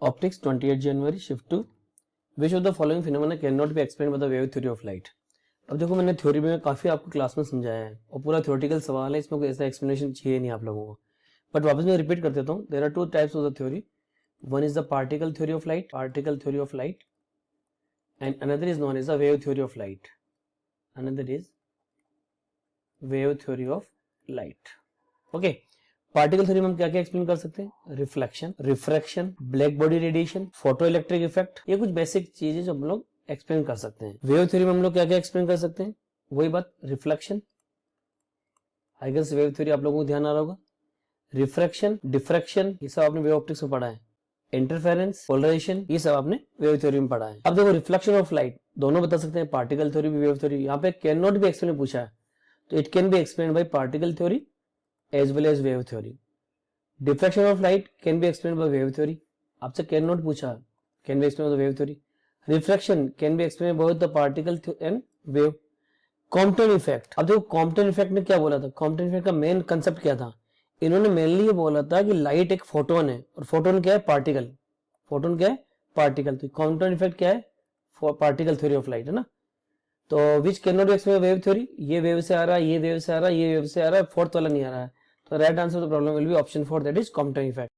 Optics, 28 January, shift 2. Which of the following phenomena cannot be explained by the wave theory of light? अब देखो मैंने theory में काफी आपको क्लास में समझाया है और पूरा थ्योरेटिकल सवाल है, इसमें कोई ऐसा एक्सप्लेनेशन चाहिए नहीं आप लोगों को, बट वापस मैं रिपीट कर देता हूँ. There are two types of the theory. One is the particle theory of light, and another is known as the wave theory of light. Okay, particle theory में हम क्या क्या एक्सप्लेन कर सकते हैं? Reflection, refraction, black body radiation, photo electric effect, ये कुछ basic चीजें जो हम लोग एक्सप्लेन कर सकते हैं. वेव थ्योरी में हम लोग क्या क्या एक्सप्लेन कर सकते हैं? वही बात, reflection, I guess wave theory आप लोगों को ध्यान आ रहा होगा. रिफ्रैक्शन, डिफ्रैक्शन, ये सब आपने वेव ऑप्टिक्स में पढ़ा है. इंटरफेरेंस, पोलराइजेशन, ये सब आपने वेव थ्योरी में पढ़ा है. अब देखो रिफ्लेक्शन ऑफ लाइट दोनों बता सकते हैं, पार्टिकल थ्योरी भी वेव थ्योरी. यहाँ पे कैन नॉट बी एक्सप्लेन पूछा है, तो it can be explain by particle theory as well as wave theory. Diffraction of light can be explained by wave theory. आपसे can not पूछा, can be explained by the wave theory. Refraction can be explained by both the particle and wave. Compton effect, अब देखो Compton effect ने क्या बोला था? Compton effect का main concept क्या था? इन्होंने मेनली ये बोला था कि लाइट एक फोटोन है और फोटोन क्या है? पार्टिकल. फोटोन क्या है? पार्टिकल. तो Compton effect क्या है? पार्टिकल थ्योरी ऑफ लाइट है ना. तो which can not be explain wave theory, ये वेव से आ रहा है, ये वेव से आ रहा है, ये वेव से आ रहा है, फोर्थ वाला नहीं आ रहा है. तो right answer of the problem will be option 4, that is Compton effect.